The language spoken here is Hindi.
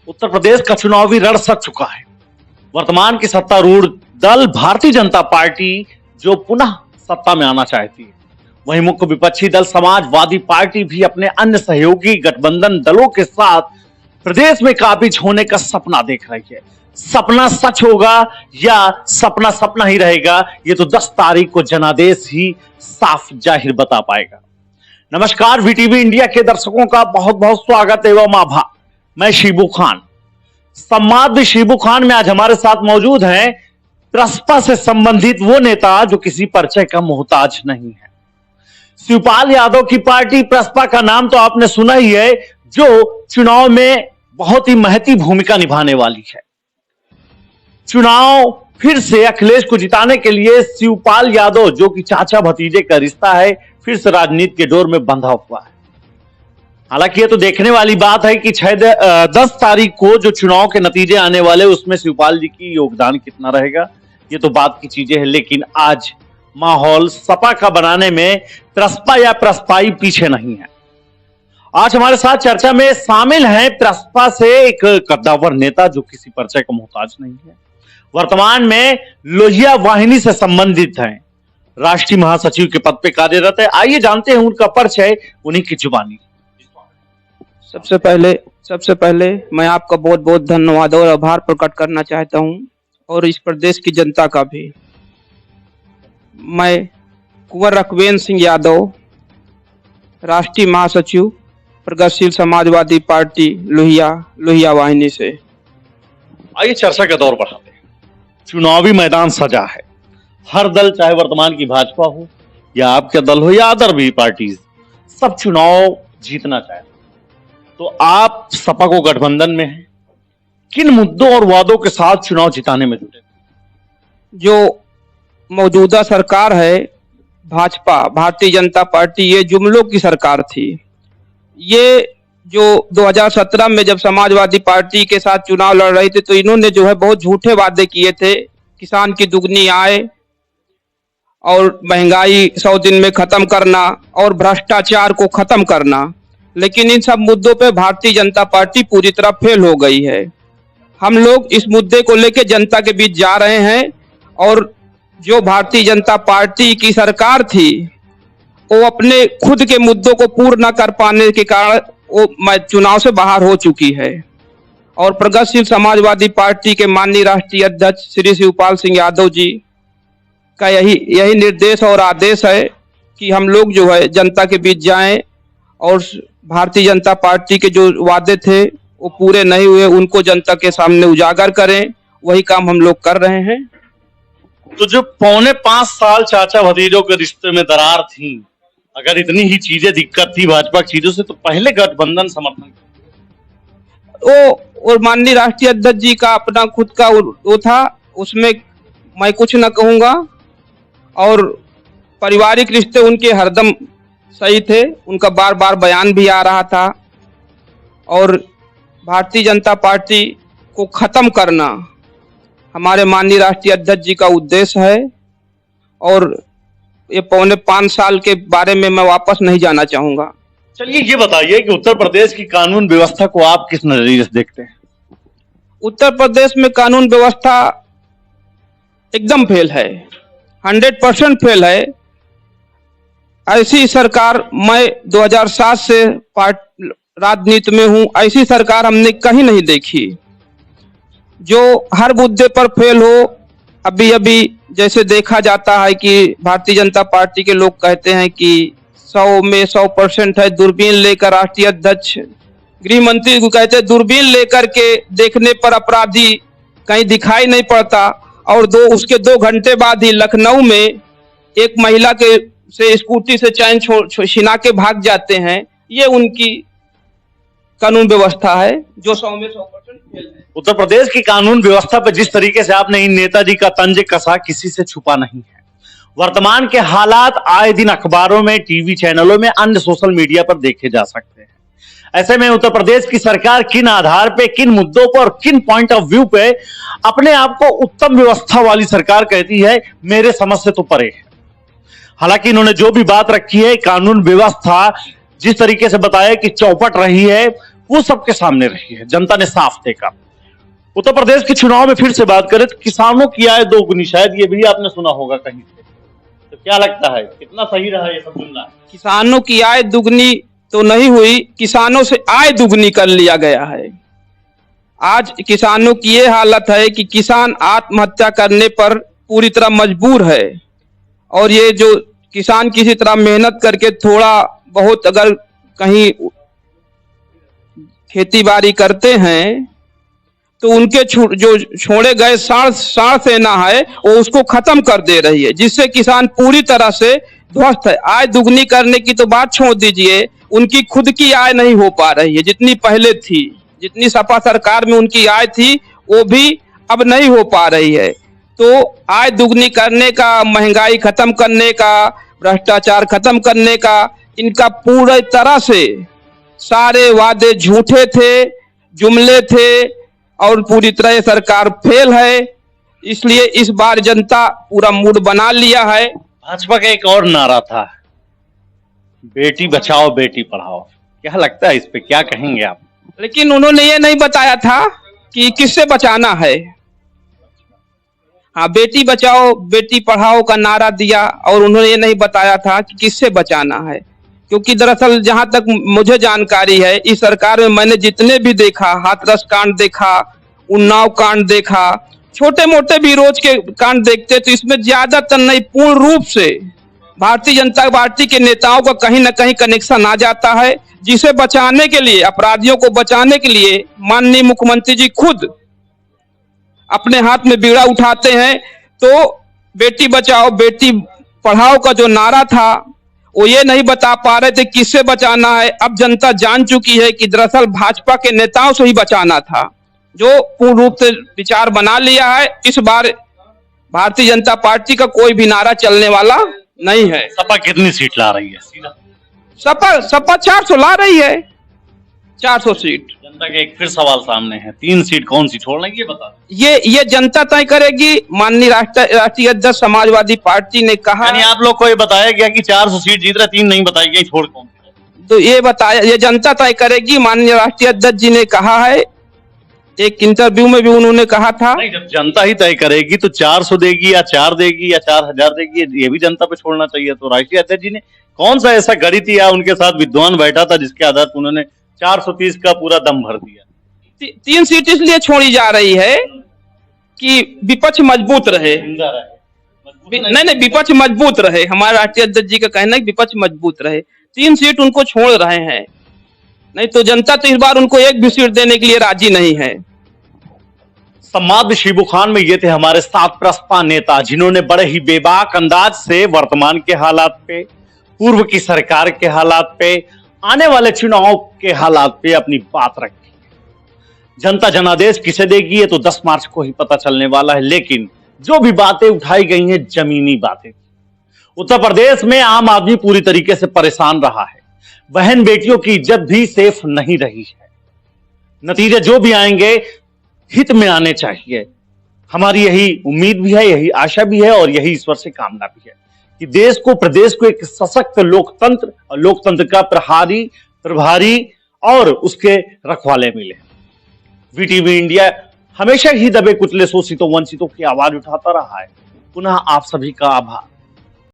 उत्तर प्रदेश का चुनावी रण सज चुका है। वर्तमान की सत्तारूढ़ दल भारतीय जनता पार्टी जो पुनः सत्ता में आना चाहती है, वहीं मुख्य विपक्षी दल समाजवादी पार्टी भी अपने अन्य सहयोगी गठबंधन दलों के साथ प्रदेश में काबिज होने का सपना देख रही है। सपना सच होगा या सपना सपना ही रहेगा, ये तो 10 तारीख को जनादेश ही साफ जाहिर बता पाएगा। नमस्कार, वीटीवी इंडिया के दर्शकों का बहुत बहुत स्वागत एवं आभार। मैं शिबू खान, संवाद शिबू खान में आज हमारे साथ मौजूद हैं प्रसपा से संबंधित वो नेता जो किसी परिचय का मोहताज नहीं है। शिवपाल यादव की पार्टी प्रसपा का नाम तो आपने सुना ही है, जो चुनाव में बहुत ही महती भूमिका निभाने वाली है। चुनाव फिर से अखिलेश को जिताने के लिए शिवपाल यादव, जो कि चाचा भतीजे का रिश्ता है, फिर से राजनीति के डोर में बंधा हुआ है। हालांकि ये तो देखने वाली बात है कि 10 तारीख को जो चुनाव के नतीजे आने वाले, उसमें शिवपाल जी की योगदान कितना रहेगा, ये तो बात की चीजें हैं। लेकिन आज माहौल सपा का बनाने में प्रसपा या प्रसपाई पीछे नहीं है। आज हमारे साथ चर्चा में शामिल हैं प्रसपा से एक कद्दावर नेता जो किसी परिचय का मोहताज नहीं है, वर्तमान में लोहिया वाहिनी से संबंधित हैं, राष्ट्रीय महासचिव के पद पे कार्यरत है। आइए जानते हैं उनका परिचय उन्हीं की जुबानी। सबसे पहले मैं आपका बहुत बहुत धन्यवाद और आभार प्रकट करना चाहता हूं, और इस प्रदेश की जनता का भी। मैं कुंवर रघुवेंद्र सिंह यादव, राष्ट्रीय महासचिव प्रगतिशील समाजवादी पार्टी लोहिया वाहिनी से। आइए चर्चा का दौर बढ़ाते हैं। चुनावी मैदान सजा है, हर दल, चाहे वर्तमान की भाजपा हो या आपका दल हो या अदर भी पार्टी, सब चुनाव जीतना चाहते हैं। तो आप सपा को गठबंधन में हैं, किन मुद्दों और वादों के साथ चुनाव जिताने में जुटे? जो मौजूदा सरकार है भाजपा, भारतीय जनता पार्टी, ये जुमलों की सरकार थी। ये जो 2017 में जब समाजवादी पार्टी के साथ चुनाव लड़ रही थी, तो इन्होंने जो है बहुत झूठे वादे किए थे, किसान की दुगनी आय और महंगाई 100 दिन में खत्म करना और भ्रष्टाचार को खत्म करना। लेकिन इन सब मुद्दों पे भारतीय जनता पार्टी पूरी तरह फेल हो गई है। हम लोग इस मुद्दे को लेकर जनता के बीच जा रहे हैं, और जो भारतीय जनता पार्टी की सरकार थी, वो अपने खुद के मुद्दों को पूर्ण न कर पाने के कारण वो चुनाव से बाहर हो चुकी है। और प्रगतिशील समाजवादी पार्टी के माननीय राष्ट्रीय अध्यक्ष श्री शिवपाल सिंह यादव जी का यही निर्देश और आदेश है कि हम लोग जो है जनता के बीच जाएं, और भारतीय जनता पार्टी के जो वादे थे वो पूरे नहीं हुए, उनको जनता के सामने उजागर करें। वही काम हम लोग कर रहे हैं। तो जो 5.25 साल चाचा भतीजों के रिश्ते में दरार थी, अगर इतनी ही चीजें दिक्कत थी भाजपा की चीजों से, तो पहले गठबंधन समर्थन और माननीय राष्ट्रीय अध्यक्ष जी का अपना खुद का वो था, उसमें मैं कुछ न कहूंगा। और पारिवारिक रिश्ते उनके हरदम सही थे, उनका बार बार बयान भी आ रहा था। और भारतीय जनता पार्टी को खत्म करना हमारे माननीय राष्ट्रीय अध्यक्ष जी का उद्देश्य है। और ये 5.25 साल के बारे में मैं वापस नहीं जाना चाहूंगा। चलिए ये बताइए कि उत्तर प्रदेश की कानून व्यवस्था को आप किस नजरिए से देखते हैं? उत्तर प्रदेश में कानून व्यवस्था एकदम फेल है, 100% फेल है। ऐसी सरकार, मैं 2007 से राजनीति में हूं, ऐसी सरकार हमने कहीं नहीं देखी जो हर मुद्दे पर फेल हो। अभी जैसे देखा जाता है कि भारतीय जनता पार्टी के लोग कहते हैं कि 100 में 100% है। दूरबीन लेकर राष्ट्रीय अध्यक्ष गृह मंत्री को कहते हैं, दूरबीन लेकर के देखने पर अपराधी कहीं दिखाई नहीं पड़ता। और उसके 2 घंटे बाद ही लखनऊ में एक महिला के से स्कूटी से चैन छिना के भाग जाते हैं। ये उनकी कानून व्यवस्था है जो 100 में 100% फेल है। उत्तर प्रदेश की कानून व्यवस्था पर जिस तरीके से आपने इन नेताजी का तंज कसा, किसी से छुपा नहीं है। वर्तमान के हालात आए दिन अखबारों में, टीवी चैनलों में, अन्य सोशल मीडिया पर देखे जा सकते हैं। ऐसे में उत्तर प्रदेश की सरकार किन आधार पे, किन मुद्दों पर, किन पॉइंट ऑफ व्यू पे अपने आप को उत्तम व्यवस्था वाली सरकार कहती है, मेरे समझ से तो परे है। हालांकि इन्होंने जो भी बात रखी है, कानून व्यवस्था जिस तरीके से बताया कि चौपट रही है, वो सबके सामने रही है, जनता ने साफ देखा। उत्तर प्रदेश के चुनाव में फिर से बात करें तो किसानों की आय दोगुनी, शायद ये भी आपने सुना होगा कहीं से, तो क्या लगता है कितना सही रहा ये सब जुमला? किसानों की आय दुगनी तो नहीं हुई, किसानों से आय दुगनी कर लिया गया है। आज किसानों की ये हालत है कि किसान आत्महत्या करने पर पूरी तरह मजबूर है, और ये जो किसान किसी तरह मेहनत करके थोड़ा बहुत अगर कहीं खेती बाड़ी करते हैं तो उनके जो छोड़े गए साढ़ सेना है वो उसको खत्म कर दे रही है, जिससे किसान पूरी तरह से ध्वस्त है। आय दुगनी करने की तो बात छोड़ दीजिए, उनकी खुद की आय नहीं हो पा रही है जितनी पहले थी। जितनी सपा सरकार में उनकी आय थी वो भी अब नहीं हो पा रही है। तो आय दुगनी करने का, महंगाई खत्म करने का, भ्रष्टाचार खत्म करने का, इनका पूरी तरह से सारे वादे झूठे थे, जुमले थे, और पूरी तरह ये सरकार फेल है। इसलिए इस बार जनता पूरा मूड बना लिया है। भाजपा का एक और नारा था, बेटी बचाओ बेटी पढ़ाओ, क्या लगता है इस पे, क्या कहेंगे आप? लेकिन उन्होंने ये नहीं बताया था कि किससे बचाना है। हाँ, बेटी बचाओ बेटी पढ़ाओ का नारा दिया और उन्होंने ये नहीं बताया था कि किससे बचाना है। क्योंकि दरअसल जहां तक मुझे जानकारी है, इस सरकार में मैंने जितने भी देखा, हाथरस कांड देखा, उन्नाव कांड देखा, छोटे मोटे भी रोज के कांड देखते, तो इसमें ज्यादातर नहीं, पूर्ण रूप से भारतीय जनता पार्टी के नेताओं का कहीं ना कहीं कनेक्शन आ जाता है, जिसे बचाने के लिए, अपराधियों को बचाने के लिए माननीय मुख्यमंत्री जी खुद अपने हाथ में बीड़ा उठाते हैं। तो बेटी बचाओ बेटी पढ़ाओ का जो नारा था वो ये नहीं बता पा रहे थे किससे बचाना है। अब जनता जान चुकी है कि दरअसल भाजपा के नेताओं से ही बचाना था, जो पूर्ण रूप से विचार बना लिया है। इस बार भारतीय जनता पार्टी का कोई भी नारा चलने वाला नहीं है। सपा कितनी सीट ला रही है? सपा 400 ला रही है, 400 सीट। जनता के एक फिर सवाल सामने है, 3 सीट कौन सी छोड़ना ये बता। ये जनता तय करेगी। माननीय राष्ट्रीय अध्यक्ष समाजवादी पार्टी ने कहा, यानी आप लोग को ये बताया गया कि 400 सीट जीत रहे, 3 नहीं बताई गई, छोड़ कौन? तो ये बताया, ये जनता तय करेगी। माननीय राष्ट्रीय अध्यक्ष जी ने कहा है, एक इंटरव्यू में भी उन्होंने कहा था। नहीं, जब जनता ही तय करेगी तो 400 देगी या 4 देगी या 4000 देगी, ये भी जनता पे छोड़ना चाहिए। तो राष्ट्रीय अध्यक्ष जी ने कौन सा ऐसा गणित या उनके साथ विद्वान बैठा था जिसके आधार पर उन्होंने 430 का पूरा दम भर दिया? 3 सीट इसलिए छोड़ी जा रही है कि विपक्ष मजबूत रहे। नहीं, विपक्ष मजबूत रहे। हमारे राष्ट्रीय अध्यक्ष जी का कहना है कि विपक्ष मजबूत रहे। 3 सीट उनको छोड़ रहे हैं, नहीं तो जनता तो इस बार उनको एक भी सीट देने के लिए राजी नहीं है। संवाद शिबू खान में ये थे हमारे साथ प्रसपा नेता, जिन्होंने बड़े ही बेबाक अंदाज से वर्तमान के हालात पे, पूर्व की सरकार के हालात पे, आने वाले चुनाव के हालात पे अपनी बात रखी। जनता जनादेश किसे देगी ये तो 10 मार्च को ही पता चलने वाला है, लेकिन जो भी बातें उठाई गई हैं जमीनी बातें। उत्तर प्रदेश में आम आदमी पूरी तरीके से परेशान रहा है, बहन बेटियों की इज्जत भी सेफ नहीं रही है। नतीजे जो भी आएंगे हित में आने चाहिए। हमारी यही उम्मीद भी है, यही आशा भी है और यही ईश्वर से कामना भी है कि देश को, प्रदेश को एक सशक्त लोकतंत्र और लोकतंत्र का प्रभारी और उसके रखवाले मिले। वीटीवी इंडिया हमेशा ही दबे कुचले, शोषितों, वंचितों की आवाज उठाता रहा है। पुनः आप सभी का आभार।